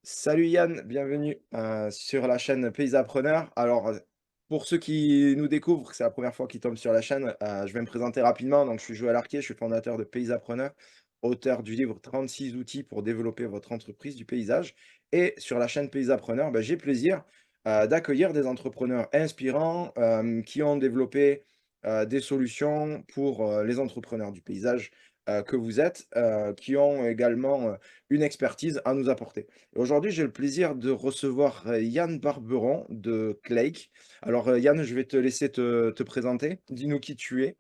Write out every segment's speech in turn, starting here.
Salut Yann, bienvenue sur la chaîne Paysapreneur. Alors, pour ceux qui nous découvrent, c'est la première fois qu'ils tombent sur la chaîne, je vais me présenter rapidement. Donc, je suis Joël Arquet, je suis fondateur de Paysapreneur, auteur du livre 36 outils pour développer votre entreprise du paysage. Et sur la chaîne Paysapreneur, j'ai plaisir d'accueillir des entrepreneurs inspirants qui ont développé des solutions pour les entrepreneurs du paysage que vous êtes, qui ont également une expertise à nous apporter. Et aujourd'hui, j'ai le plaisir de recevoir Yann Barberon de Clake. Alors, Yann, je vais te laisser te présenter. Dis-nous qui tu es.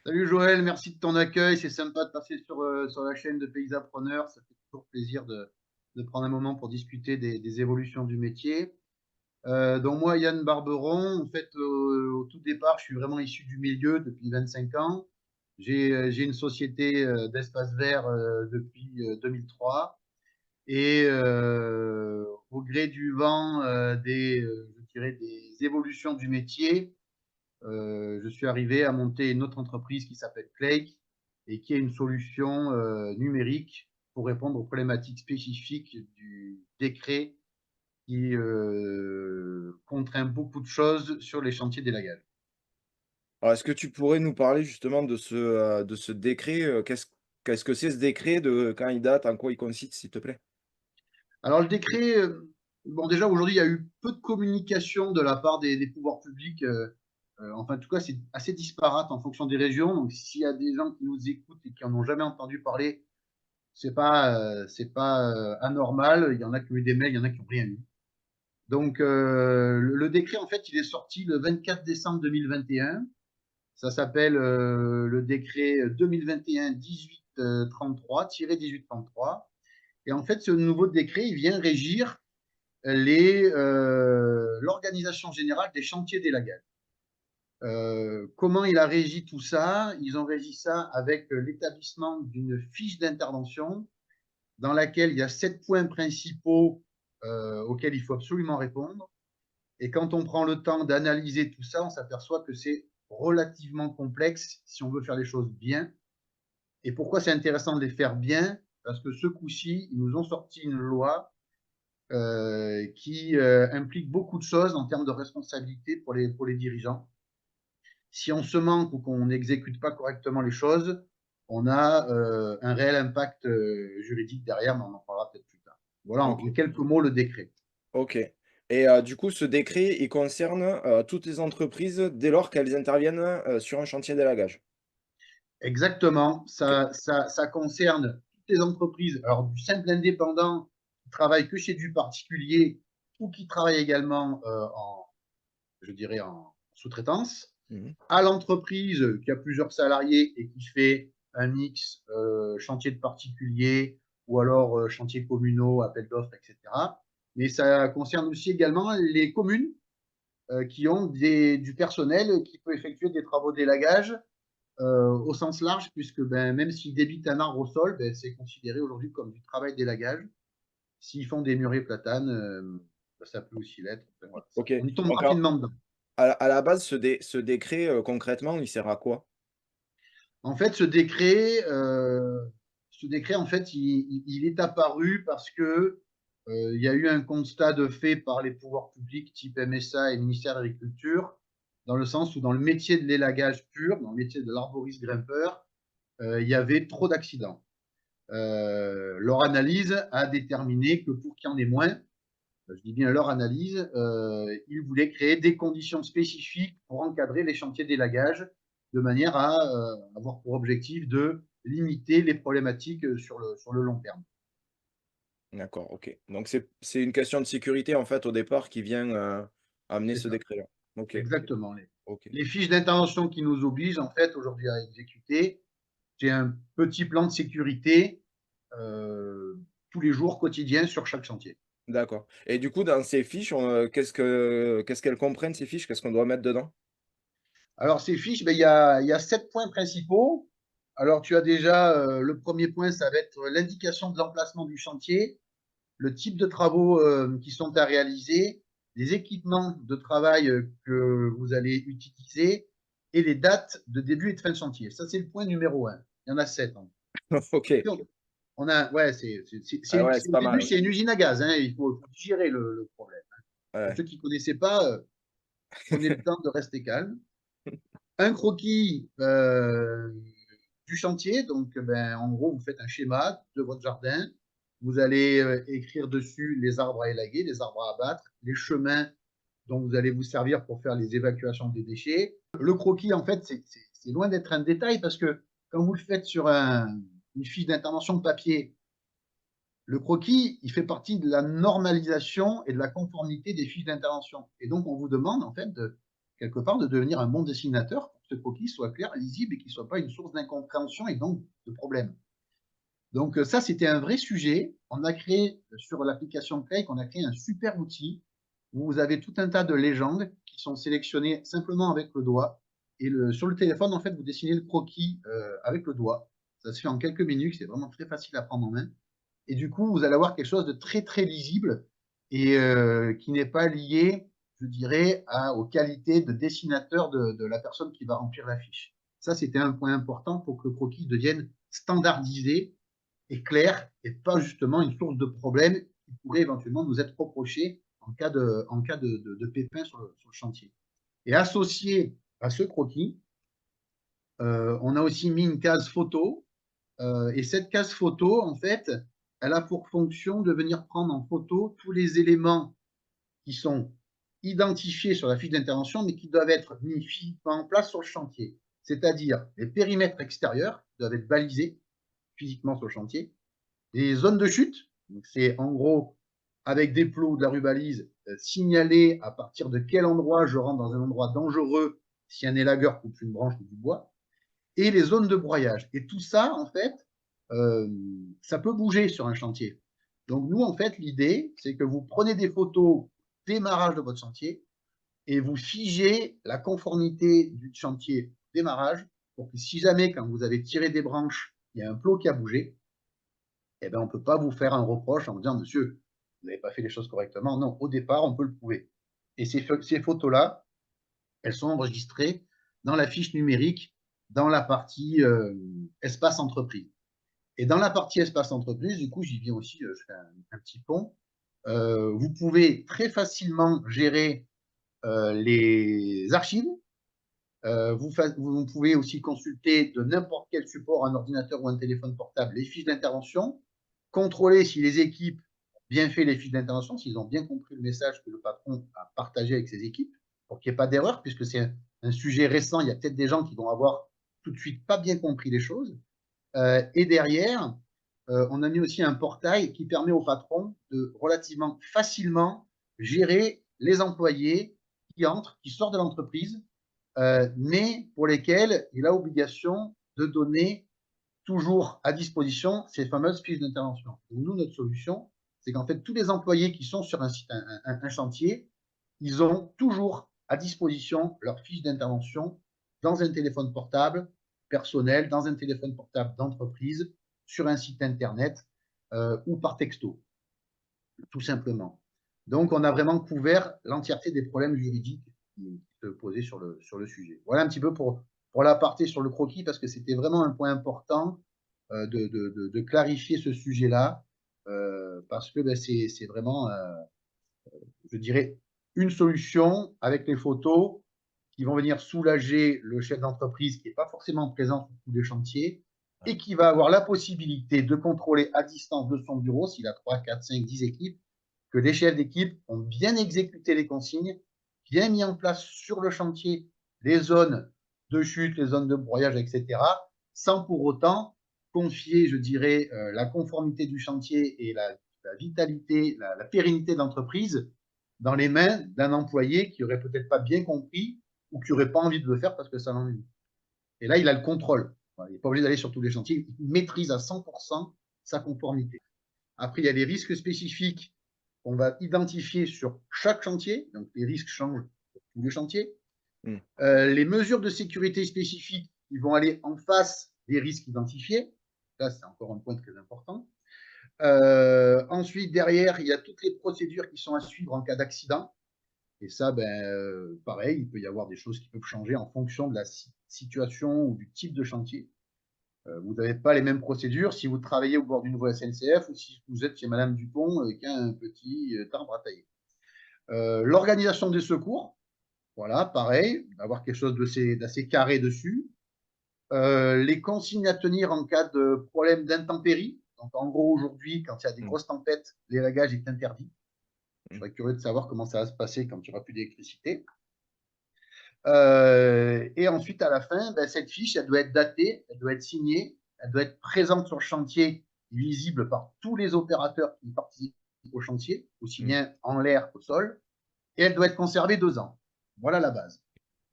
Salut Joël, merci de ton accueil. C'est sympa de passer sur la chaîne de Paysapreneur. Ça fait toujours plaisir de prendre un moment pour discuter des évolutions du métier. Donc moi, Yann Barberon, en fait, au tout départ, je suis vraiment issu du milieu depuis 25 ans. J'ai une société d'espace vert depuis 2003. Et au gré du vent je dirais des évolutions du métier, je suis arrivé à monter une autre entreprise qui s'appelle Clake et qui est une solution numérique pour répondre aux problématiques spécifiques du décret qui contraint beaucoup de choses sur les chantiers d'élagage. Alors, est-ce que tu pourrais nous parler justement de ce décret? Qu'est-ce que c'est ce décret? De quand il date? En quoi il consiste, s'il te plaît? Alors le décret, bon déjà aujourd'hui il y a eu peu de communication de la part des pouvoirs publics. Enfin en tout cas c'est assez disparate en fonction des régions. Donc s'il y a des gens qui nous écoutent et qui en ont jamais entendu parler, c'est pas anormal. Il y en a qui ont eu des mails, il y en a qui n'ont rien eu. Donc le décret en fait il est sorti le 24 décembre 2021. Ça s'appelle le décret 2021-1833-1833. Et en fait ce nouveau décret il vient régir l'organisation générale des chantiers d'élagage. Comment il a régi tout ça? Ils ont régi ça avec l'établissement d'une fiche d'intervention dans laquelle il y a 7 points principaux auxquels il faut absolument répondre. Et quand on prend le temps d'analyser tout ça, on s'aperçoit que c'est relativement complexe si on veut faire les choses bien. Et pourquoi c'est intéressant de les faire bien? Parce que ce coup-ci, ils nous ont sorti une loi qui implique beaucoup de choses en termes de responsabilité pour les dirigeants. Si on se manque ou qu'on n'exécute pas correctement les choses, on a un réel impact juridique derrière, mais on en parlera peut-être plus tard. Voilà Ok. en quelques mots le décret. Ok. Et du coup, ce décret, il concerne toutes les entreprises dès lors qu'elles interviennent sur un chantier d'élagage. Exactement, Ok. ça concerne toutes les entreprises, alors du simple indépendant qui travaille que chez du particulier ou qui travaille également je dirais, en sous-traitance, Mhm. à l'entreprise qui a plusieurs salariés et qui fait un mix chantier de particulier ou alors chantier communaux, appel d'offres, etc. Mais ça concerne aussi également les communes qui ont du personnel qui peut effectuer des travaux d'élagage au sens large, puisque même s'ils débitent un arbre au sol, c'est considéré aujourd'hui comme du travail d'élagage. S'ils font des mûriers platanes, ça peut aussi l'être. Enfin, voilà, Ok. on y tombe Donc, rapidement dedans. à la base, ce décret, concrètement, il sert à quoi? En fait, ce décret, en fait, il est apparu parce que il y a eu un constat de fait par les pouvoirs publics type MSA et ministère de l'Agriculture, dans le sens où dans le métier de l'élagage pur, dans le métier de l'arboriste grimpeur, il y avait trop d'accidents. Leur analyse a déterminé que pour qu'il y en ait moins, je dis bien leur analyse, ils voulaient créer des conditions spécifiques pour encadrer les chantiers d'élagage de manière à avoir pour objectif de limiter les problématiques sur le long terme. D'accord, OK. Donc c'est une question de sécurité, en fait, au départ, qui vient, amener C'est ce ça, décret-là. OK, exactement. OK. Les fiches d'intervention qui nous obligent en fait aujourd'hui à exécuter, c'est un petit plan de sécurité euh, tous les jours quotidiens sur chaque chantier. D'accord. Et du coup, dans ces fiches, qu'est-ce qu'elles comprennent, ces fiches? Qu'est-ce qu'on doit mettre dedans? Alors, ces fiches, il y a 7 points principaux. Alors, tu as déjà le premier point, ça va être l'indication de l'emplacement du chantier, le type de travaux qui sont à réaliser, les équipements de travail que vous allez utiliser et les dates de début et de fin de chantier. Ça, c'est le point numéro 1. Il y en a 7. OK. Ouais, Ah ouais, c'est au pas début, mal, ouais. c'est une usine à gaz, hein, il faut digérer le problème. Pour Ouais. ceux qui ne connaissaient pas, prenez le temps de rester calme. Un croquis du chantier, donc ben, en gros, vous faites un schéma de votre jardin. Vous allez écrire dessus les arbres à élaguer, les arbres à abattre, les chemins dont vous allez vous servir pour faire les évacuations des déchets. Le croquis, en fait, c'est loin d'être un détail parce que quand vous le faites sur une fiche d'intervention de papier, le croquis, il fait partie de la normalisation et de la conformité des fiches d'intervention. Et donc, on vous demande, en fait, quelque part, de devenir un bon dessinateur pour que ce croquis soit clair, lisible et qu'il ne soit pas une source d'incompréhension et donc de problèmes. Donc, ça, c'était un vrai sujet. On a créé, sur l'application Cake, on a créé un super outil où vous avez tout un tas de légendes qui sont sélectionnées simplement avec le doigt. Et sur le téléphone, en fait, vous dessinez le croquis avec le doigt. Ça se fait en quelques minutes, c'est vraiment très facile à prendre en main. Et du coup, vous allez avoir quelque chose de très, très lisible et qui n'est pas lié, je dirais, aux qualités de dessinateur de la personne qui va remplir la fiche. Ça, c'était un point important pour que le croquis devienne standardisé et clair et pas justement une source de problème qui pourrait éventuellement nous être reproché en cas de pépin sur le chantier. Et associé à ce croquis, on a aussi mis une case photo. Et cette case photo, en fait, elle a pour fonction de venir prendre en photo tous les éléments qui sont identifiés sur la fiche d'intervention, mais qui doivent être mis physiquement en place sur le chantier. C'est-à-dire les périmètres extérieurs qui doivent être balisés physiquement sur le chantier, les zones de chute, c'est en gros avec des plots ou de la rubalise, signaler à partir de quel endroit je rentre dans un endroit dangereux si un élagueur coupe une branche ou du bois, et les zones de broyage. Et tout ça, en fait, euh, ça peut bouger sur un chantier. Donc nous, en fait, l'idée, c'est que vous prenez des photos démarrage de votre chantier et vous figez la conformité du chantier démarrage pour que si jamais, quand vous avez tiré des branches, il y a un plot qui a bougé, eh ben, on ne peut pas vous faire un reproche en vous disant, monsieur, vous n'avez pas fait les choses correctement. Non, au départ, on peut le prouver. Et ces photos-là, elles sont enregistrées dans la fiche numérique, dans la partie espace entreprise. Et dans la partie espace entreprise, du coup, j'y viens aussi, je fais un petit pont. Vous pouvez très facilement gérer les archives. Vous pouvez aussi consulter de n'importe quel support, un ordinateur ou un téléphone portable, les fiches d'intervention, contrôler si les équipes ont bien fait les fiches d'intervention, s'ils ont bien compris le message que le patron a partagé avec ses équipes, pour qu'il n'y ait pas d'erreur, puisque c'est un sujet récent, il y a peut-être des gens qui vont avoir tout de suite pas bien compris les choses. Et derrière, on a mis aussi un portail qui permet au patron de relativement facilement gérer les employés qui entrent, qui sortent de l'entreprise, mais pour lesquels il a obligation de donner toujours à disposition ces fameuses fiches d'intervention. Nous, notre solution, c'est qu'en fait, tous les employés qui sont sur un chantier, ils ont toujours à disposition leur fiche d'intervention dans un téléphone portable personnel, dans un téléphone portable d'entreprise, sur un site internet ou par texto, tout simplement. Donc, on a vraiment couvert l'entièreté des problèmes juridiques qui se posaient sur le sujet. Voilà un petit peu pour l'aparté sur le croquis, parce que c'était vraiment un point important de clarifier ce sujet-là, parce que ben, c'est vraiment, je dirais, une solution avec les photos qui vont venir soulager le chef d'entreprise qui n'est pas forcément présent sur tous les chantiers et qui va avoir la possibilité de contrôler à distance de son bureau, s'il a 3, 4, 5, 10 équipes, que les chefs d'équipe ont bien exécuté les consignes, bien mis en place sur le chantier les zones de chute, les zones de broyage, etc., sans pour autant confier, je dirais, la conformité du chantier et la vitalité, la pérennité de l'entreprise dans les mains d'un employé qui aurait peut-être pas bien compris ou qui n'aurait pas envie de le faire parce que ça l'ennuie. Et là, il a le contrôle. Il n'est pas obligé d'aller sur tous les chantiers. Il maîtrise à 100% sa conformité. Après, il y a les risques spécifiques qu'on va identifier sur chaque chantier. Donc, les risques changent sur tous les chantiers. Mm. Les mesures de sécurité spécifiques qui vont aller en face des risques identifiés. Là, c'est encore un point très important. Ensuite, derrière, il y a toutes les procédures qui sont à suivre en cas d'accident. Et ça, ben, pareil, il peut y avoir des choses qui peuvent changer en fonction de la situation ou du type de chantier. Vous n'avez pas les mêmes procédures si vous travaillez au bord d'une voie SNCF ou si vous êtes chez Madame Dupont qui a un petit arbre à tailler. L'organisation des secours, voilà, pareil, d'avoir quelque chose d'assez carré dessus. Les consignes à tenir en cas de problème d'intempéries. Donc, en gros, aujourd'hui, quand il y a des Mmh. grosses tempêtes, l'élagage est interdit. Je Mmh. serais curieux de savoir comment ça va se passer quand il n'y aura plus d'électricité. Et ensuite, à la fin, ben, cette fiche, elle doit être datée, elle doit être signée, elle doit être présente sur le chantier, visible par tous les opérateurs qui participent au chantier, aussi Mmh. bien en l'air qu'au sol, et elle doit être conservée 2 ans. Voilà la base.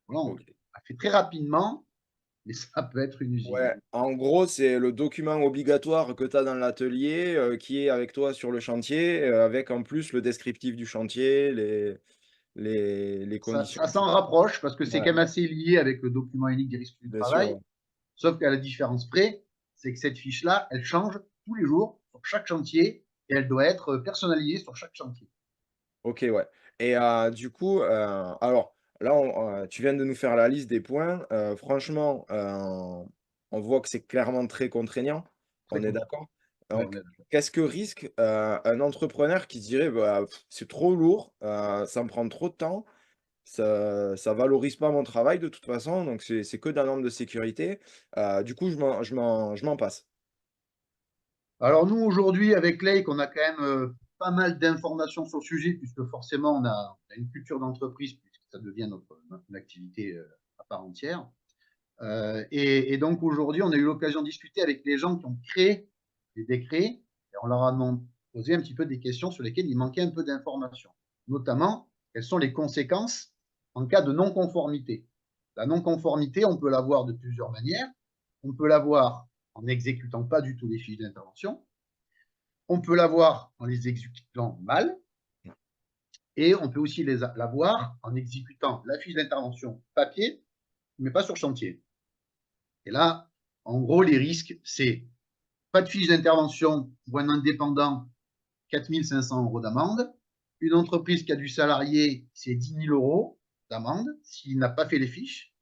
Voilà, on OK. a fait très rapidement, mais ça peut être une usine. Ouais, en gros, c'est le document obligatoire que tu as dans l'atelier, qui est avec toi sur le chantier, avec en plus le descriptif du chantier, les conditions Ça et s'en cetera. rapproche parce que c'est Ouais, quand même assez lié avec le document unique des risques du bien sûr, travail, ouais. sauf qu'à la différence près, c'est que cette fiche-là, elle change tous les jours sur chaque chantier et elle doit être personnalisée sur chaque chantier. OK, ouais et du coup, alors là, tu viens de nous faire la liste des points, franchement, on voit que c'est clairement très contraignant, Très on est content. d'accord? Ouais, on Donc est d'accord. qu'est-ce que risque, un entrepreneur qui se dirait: «Bah, c'est trop lourd, ça me prend trop de temps, ça valorise pas mon travail de toute façon, donc c'est que de la norme de sécurité, du coup je m'en passe». Alors nous, aujourd'hui, avec Lake, on a quand même pas mal d'informations sur le sujet, puisque forcément, on a une culture d'entreprise, puisque ça devient notre activité à part entière. Et donc aujourd'hui, on a eu l'occasion de discuter avec les gens qui ont créé les décrets et on leur a posé un petit peu des questions sur lesquelles il manquait un peu d'informations. Notamment, quelles sont les conséquences en cas de non-conformité. La non-conformité, on peut l'avoir de plusieurs manières. On peut l'avoir en n'exécutant pas du tout les fiches d'intervention. On peut l'avoir en les exécutant mal. Et on peut aussi l'avoir en exécutant la fiche d'intervention papier, mais pas sur chantier. Et là, en gros, les risques, c'est pas de fiche d'intervention pour un indépendant, 4 500 € d'amende. Une entreprise qui a du salarié, c'est 10 000 € d'amende s'il n'a pas fait les fiches.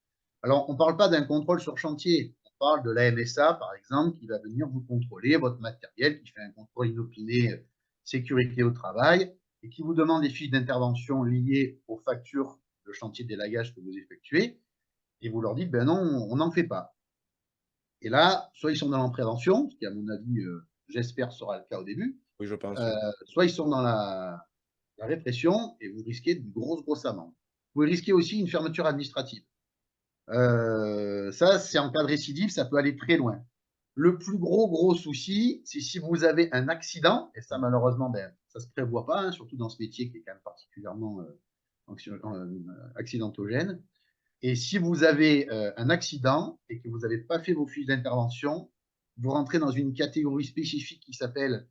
Alors, on ne parle pas d'un contrôle sur chantier. On parle de la MSA, par exemple, qui va venir vous contrôler votre matériel, qui fait un contrôle inopiné sécurité au travail et qui vous demande des fiches d'intervention liées aux factures de chantier d'élagage que vous effectuez. Et vous leur dites, ben non, on n'en fait pas. Et là, soit ils sont dans la prévention, ce qui, à mon avis, j'espère, sera le cas au début, Oui, je pense, oui. soit ils sont dans la répression et vous risquez de grosses amendes. Vous pouvez risquer aussi une fermeture administrative. Ça, c'est en cas de récidive, ça peut aller très loin. Le plus gros souci, c'est si vous avez un accident, et ça, Mmh. malheureusement, ben, ça ne se prévoit pas, hein, surtout dans ce métier qui est quand même particulièrement accidentogène. Et si vous avez un accident et que vous n'avez pas fait vos fiches d'intervention, vous rentrez dans une catégorie spécifique qui s'appelle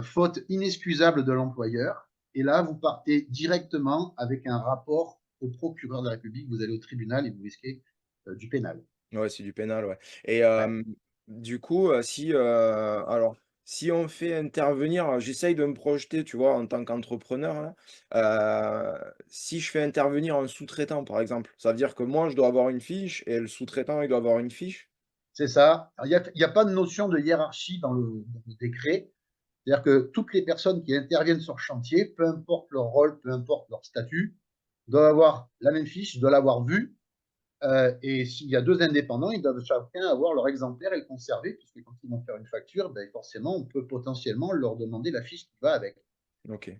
faute inexcusable de l'employeur. Et là, vous partez directement avec un rapport au procureur de la République. Vous allez au tribunal et vous risquez du pénal. Ouais, c'est du pénal, ouais et Ouais. du coup, alors, si on fait intervenir j'essaye de me projeter, tu vois, en tant qu'entrepreneur là, si je fais intervenir un sous-traitant, par exemple, ça veut dire que moi, je dois avoir une fiche et le sous-traitant, il doit avoir une fiche? C'est ça. Il n'y a pas de notion de hiérarchie dans le décret. C'est-à-dire que toutes les personnes qui interviennent sur le chantier, peu importe leur rôle, peu importe leur statut, doivent avoir la même fiche, doivent l'avoir vue. Et s'il y a deux indépendants, ils doivent chacun avoir leur exemplaire et le conserver, puisque quand ils vont faire une facture, ben, forcément, on peut potentiellement leur demander la fiche qui va avec. OK.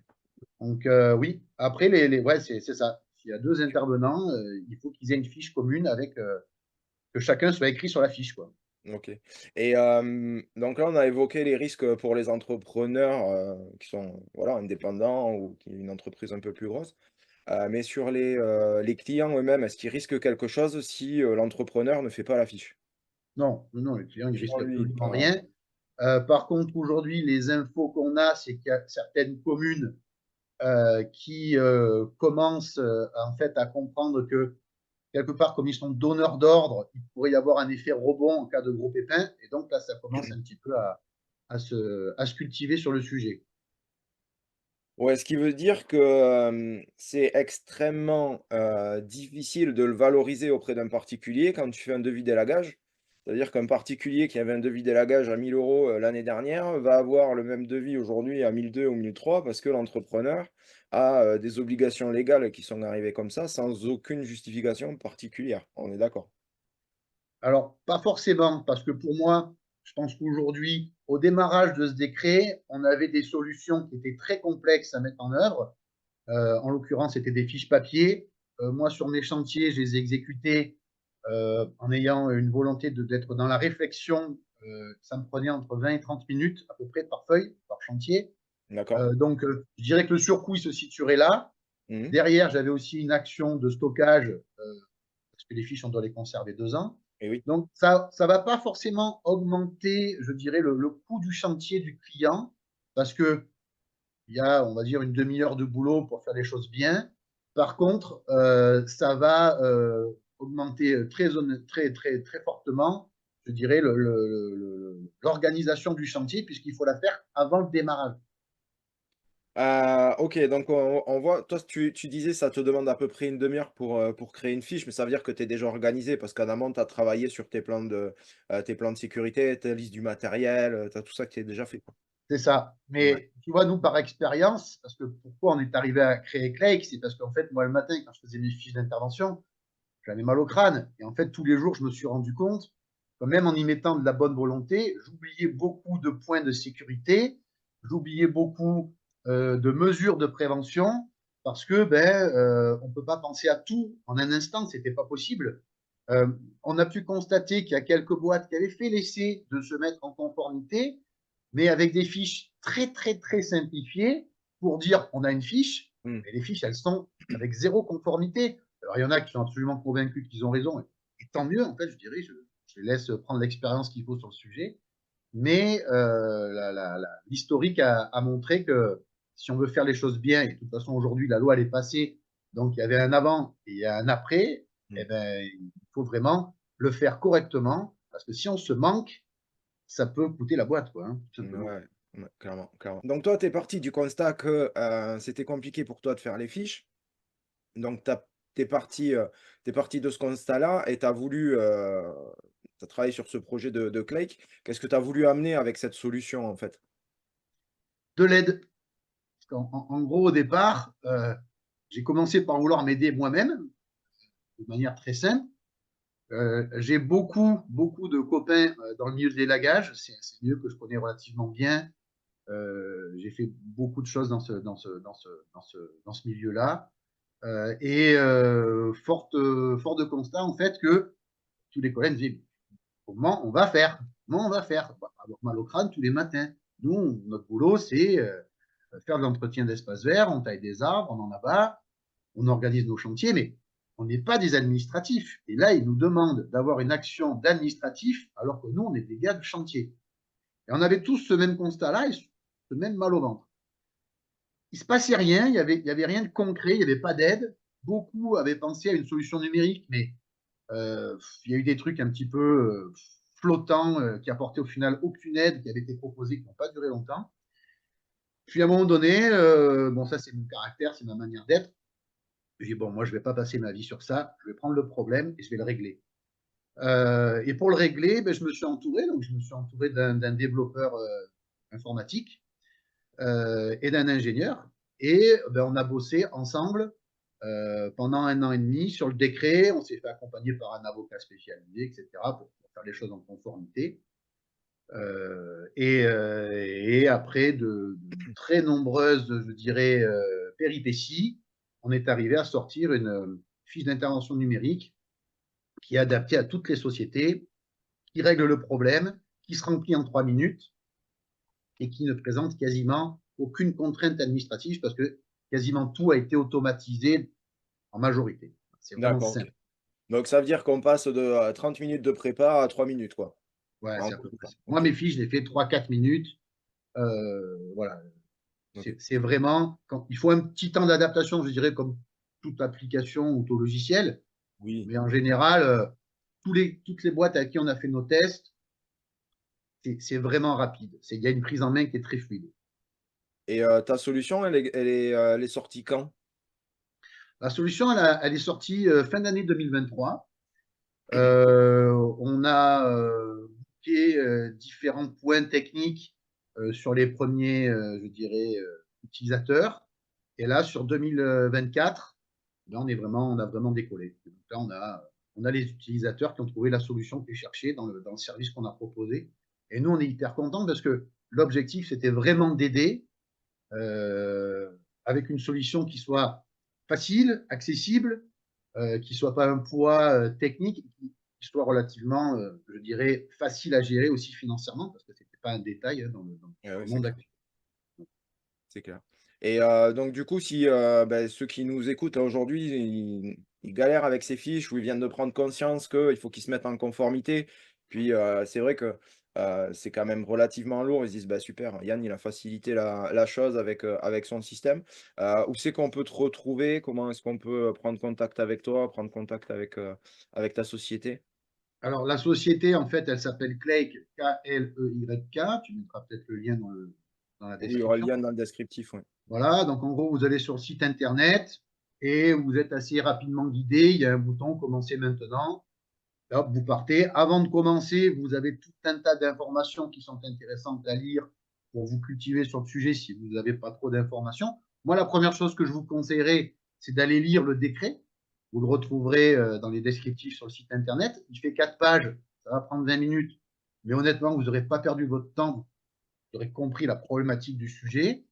Donc, oui, après, ouais, c'est ça. S'il y a deux intervenants, il faut qu'ils aient une fiche commune avec que chacun soit écrit sur la fiche, quoi. OK et donc là, on a évoqué les risques, pour les entrepreneurs, qui sont, voilà, indépendants ou qui ont une entreprise un peu plus grosse. Mais sur les clients eux-mêmes, est-ce qu'ils risquent quelque chose si, l'entrepreneur ne fait pas la fiche? Non, non, non, le client, il risque Client lui, absolument rien. Par contre, aujourd'hui, les infos qu'on a, c'est qu'il y a certaines communes qui commencent en fait à comprendre que quelque part, comme ils sont donneurs d'ordre, il pourrait y avoir un effet rebond en cas de gros pépins. Et donc là, ça commence un petit peu à se cultiver sur le sujet. Ouais, ce qui veut dire que, c'est extrêmement, difficile de le valoriser auprès d'un particulier quand tu fais un devis d'élagage. C'est-à-dire qu'un particulier qui avait un devis d'élagage à 1 000 € l'année dernière va avoir le même devis aujourd'hui à 1 200 ou 1 300 parce que l'entrepreneur a, des obligations légales qui sont arrivées comme ça, sans aucune justification particulière. On est d'accord? Alors, pas forcément, parce que pour moi, je pense qu'aujourd'hui, au démarrage de ce décret, on avait des solutions qui étaient très complexes à mettre en œuvre. En l'occurrence, c'était des fiches papier. Moi, sur mes chantiers, je les ai exécutés en ayant une volonté d'être dans la réflexion. Ça me prenait entre 20 et 30 minutes à peu près par feuille, par chantier. D'accord. Donc, je dirais que le surcoût, il se situerait là. Mmh. Derrière, j'avais aussi une action de stockage, parce que les fiches, on doit les conserver 2 ans. Et oui. Donc, ça ne va pas forcément augmenter, je dirais, le coût du chantier du client, parce que il y a, on va dire, une demi-heure de boulot pour faire les choses bien. Par contre, ça va augmenter très fortement, je dirais, l'organisation du chantier, puisqu'il faut la faire avant le démarrage. OK, donc on voit toi tu disais ça te demande à peu près une demi heure pour créer une fiche, mais ça veut dire que tu es déjà organisé parce qu'en amont tu as travaillé sur tes plans de sécurité, ta liste du matériel, tu as tout ça qui est déjà fait, quoi. C'est ça. Ouais. Mais tu vois, nous, par expérience, parce que pourquoi on est arrivé à créer Clake, c'est parce qu'en fait, moi, le matin, quand je faisais mes fiches d'intervention, j'avais mal au crâne. Et en fait, tous les jours, je me suis rendu compte que même en y mettant de la bonne volonté, j'oubliais beaucoup de points de sécurité, j'oubliais beaucoup de mesures de prévention, parce que on ne peut pas penser à tout en un instant, ce n'était pas possible. Euh, on a pu constater qu'il y a quelques boîtes qui avaient fait l'essai de se mettre en conformité, mais avec des fiches très simplifiées pour dire on a une fiche, Mmh. mais les fiches, elles sont avec zéro conformité. Alors, il y en a qui sont absolument convaincus qu'ils ont raison, et tant mieux, en fait, je dirais, je les laisse prendre l'expérience qu'il faut sur le sujet. Mais l'historique a montré que si on veut faire les choses bien, et de toute façon, aujourd'hui, la loi, elle est passée, donc il y avait un avant et il y a un après, Mmh. eh ben, il faut vraiment le faire correctement, parce que si on se manque, ça peut coûter la boîte, quoi, hein, tout simplement. Ouais, ouais, clairement, clairement. Donc toi, tu es parti du constat que, c'était compliqué pour toi de faire les fiches. Donc tu es parti de ce constat-là et tu as voulu, tu as travaillé sur ce projet de Clake. Qu'est-ce que tu as voulu amener avec cette solution, en fait? De l'aide. En gros, au départ, j'ai commencé par vouloir m'aider moi-même, de manière très simple. J'ai beaucoup de copains dans le milieu de l'élagage. C'est un milieu que je connais relativement bien. J'ai fait beaucoup de choses dans ce milieu-là. Fort de constat, en fait, que tous les collègues me disaient, comment on va faire? Comment on va faire? Bah, avoir mal au crâne tous les matins. Nous, notre boulot, c'est faire de l'entretien d'espaces verts, on taille des arbres, on en abat, on organise nos chantiers, mais on n'est pas des administratifs. Et là, ils nous demandent d'avoir une action d'administratif, alors que nous, on est des gars de chantier. Et on avait tous ce même constat-là et ce même mal au ventre. Il ne se passait rien, il y avait rien de concret, il n'y avait pas d'aide. Beaucoup avaient pensé à une solution numérique, mais il y a eu des trucs un petit peu flottants qui apportaient au final aucune aide, qui avaient été proposés, qui n'ont pas duré longtemps. Puis à un moment donné, bon, ça c'est mon caractère, c'est ma manière d'être. Je dis, bon, moi je ne vais pas passer ma vie sur ça, je vais prendre le problème et je vais le régler. Et pour le régler, ben, je me suis entouré d'un développeur informatique et d'un ingénieur. Et ben, on a bossé ensemble pendant 1 an et demi sur le décret. On s'est fait accompagner par un avocat spécialisé, etc., pour faire les choses en conformité. Et après de très nombreuses, je dirais, péripéties, on est arrivé à sortir une fiche d'intervention numérique qui est adaptée à toutes les sociétés, qui règle le problème, qui se remplit en 3 minutes et qui ne présente quasiment aucune contrainte administrative parce que quasiment tout a été automatisé en majorité. C'est vraiment D'accord, OK. simple. Donc ça veut dire qu'on passe de, 30 minutes de prépa à 3 minutes, quoi? Ouais, En c'est à peu gros, c'est près ça. ça. Moi, OK, mes fiches, je les fais 3-4 minutes. Voilà. OK. C'est vraiment, quand, il faut un petit temps d'adaptation, je dirais, comme toute application ou tout logiciel. Oui. Mais en général, toutes les boîtes avec qui on a fait nos tests, c'est vraiment rapide. Il y a une prise en main qui est très fluide. Et ta solution, elle est sortie quand? La solution, elle est sortie fin d'année 2023. On a booké différents points techniques sur les premiers, je dirais, utilisateurs. Et là, sur 2024, là, on a vraiment décollé. Donc là, on a les utilisateurs qui ont trouvé la solution qu'ils cherchaient dans le service qu'on a proposé. Et nous, on est hyper contents parce que l'objectif, c'était vraiment d'aider euh, avec une solution qui soit facile, accessible, qui soit pas un poids technique, qui soit relativement, je dirais, facile à gérer aussi financièrement, parce que ce n'était pas un détail hein, Ouais, dans ouais, le c'est monde clair. actuel. C'est clair. Et donc du coup, si ceux qui nous écoutent là aujourd'hui, ils galèrent avec ces fiches ou ils viennent de prendre conscience qu'il faut qu'ils se mettent en conformité, puis c'est vrai que c'est quand même relativement lourd. Ils se disent: «Bah, super, Yann, il a facilité la chose avec son système». Où c'est qu'on peut te retrouver? Comment est-ce qu'on peut prendre contact avec toi, prendre contact avec ta société? Alors, la société, en fait, elle s'appelle Cleyk, Kleyk. Tu mettras peut-être le lien dans la Oui, il y aura le description. lien dans le descriptif, oui. Voilà, donc en gros, vous allez sur le site internet et vous êtes assez rapidement guidé. Il y a un bouton Commencer maintenant. Hop, vous partez. Avant de commencer, vous avez tout un tas d'informations qui sont intéressantes à lire pour vous cultiver sur le sujet si vous n'avez pas trop d'informations. Moi, la première chose que je vous conseillerais, c'est d'aller lire le décret. Vous le retrouverez dans les descriptifs sur le site internet. Il fait 4 pages, ça va prendre 20 minutes. Mais honnêtement, vous n'aurez pas perdu votre temps, vous aurez compris la problématique du sujet.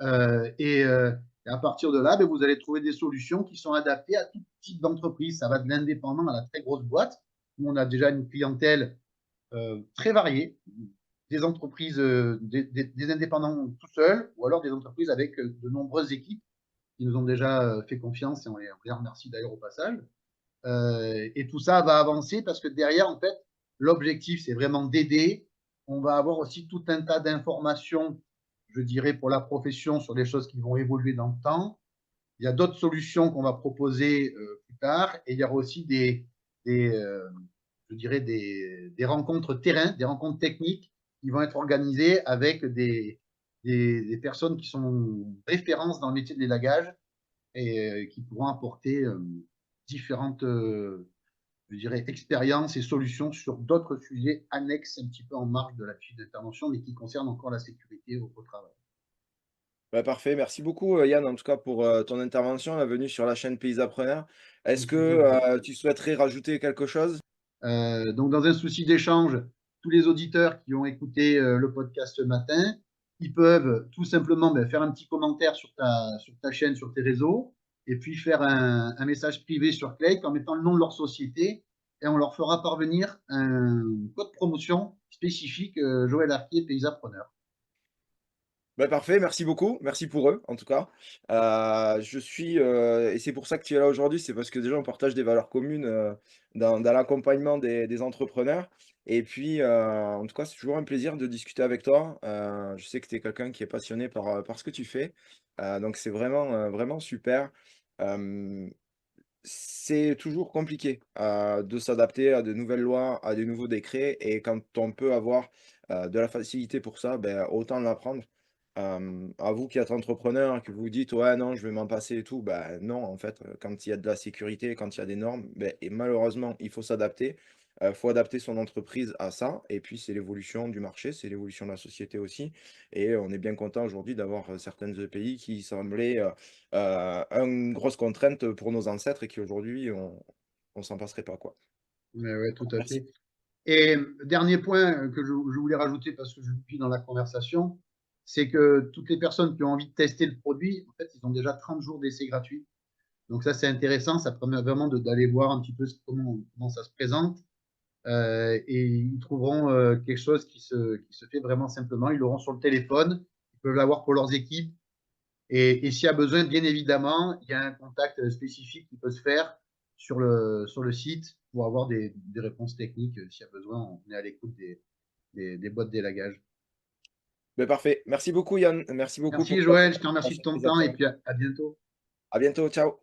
Et à partir de là, ben, vous allez trouver des solutions qui sont adaptées à tout type d'entreprise. Ça va de l'indépendant à la très grosse boîte. Nous, on a déjà une clientèle très variée, des entreprises, des indépendants tout seuls, ou alors des entreprises avec de nombreuses équipes qui nous ont déjà fait confiance et on les remercie d'ailleurs au passage. Et tout ça va avancer parce que derrière, en fait, l'objectif, c'est vraiment d'aider. On va avoir aussi tout un tas d'informations, je dirais, pour la profession sur les choses qui vont évoluer dans le temps. Il y a d'autres solutions qu'on va proposer plus tard et il y aura aussi des je dirais, des rencontres terrain, des rencontres techniques qui vont être organisées avec des personnes qui sont références dans le métier de l'élagage et qui pourront apporter différentes, je dirais, expériences et solutions sur d'autres sujets annexes un petit peu en marge de la fiche d'intervention, mais qui concernent encore la sécurité au travail. Bah, parfait, merci beaucoup, Yann, en tout cas pour, ton intervention, la venue sur la chaîne Paysapreneur. Est-ce que, tu souhaiterais rajouter quelque chose? Donc, dans un souci d'échange, tous les auditeurs qui ont écouté le podcast ce matin, ils peuvent tout simplement ben, faire un petit commentaire sur ta chaîne, sur tes réseaux, et puis faire un message privé sur Clayk en mettant le nom de leur société, et on leur fera parvenir un code promotion spécifique Joël Arquier, Paysapreneur. Bah, parfait, merci beaucoup. Merci pour eux, en tout cas. Et c'est pour ça que tu es là aujourd'hui, c'est parce que déjà on partage des valeurs communes, dans l'accompagnement des entrepreneurs et puis, en tout cas, c'est toujours un plaisir de discuter avec toi. Je sais que tu es quelqu'un qui est passionné par ce que tu fais, donc c'est vraiment super. Hem, c'est toujours compliqué, de s'adapter à de nouvelles lois, à des nouveaux décrets et quand on peut avoir, de la facilité pour ça, ben, autant l'apprendre. À vous qui êtes entrepreneur et que vous vous dites: «Ouais, non, je vais m'en passer et tout», bah, non, en fait, quand il y a de la sécurité, quand il y a des normes, beh et malheureusement, il faut s'adapter. Faut adapter son entreprise à ça et puis c'est l'évolution du marché, c'est l'évolution de la société aussi et on est bien content aujourd'hui d'avoir, certaines EPI qui semblaient, une grosse contrainte pour nos ancêtres et qui aujourd'hui on s'en passerait pas, quoi. Ouais, ouais, tout à Merci. fait. Et dernier point que je voulais rajouter parce que je l'oublie dans la conversation, c'est que toutes les personnes qui ont envie de tester le produit, en fait, ils ont déjà 30 jours d'essai gratuit. Donc ça, c'est intéressant. Ça permet vraiment d'aller voir un petit peu comment ça se présente. Et ils trouveront quelque chose qui se fait vraiment simplement. Ils l'auront sur le téléphone. Ils peuvent l'avoir pour leurs équipes. Et s'il y a besoin, bien évidemment, il y a un contact spécifique qui peut se faire sur le site pour avoir des réponses techniques. S'il y a besoin, on est à l'écoute des boîtes d'élagage. Beh, parfait. Merci beaucoup Yann, merci beaucoup Merci pour ta Joël, je te remercie de participation ton à temps et cette puis à bientôt. À bientôt, ciao.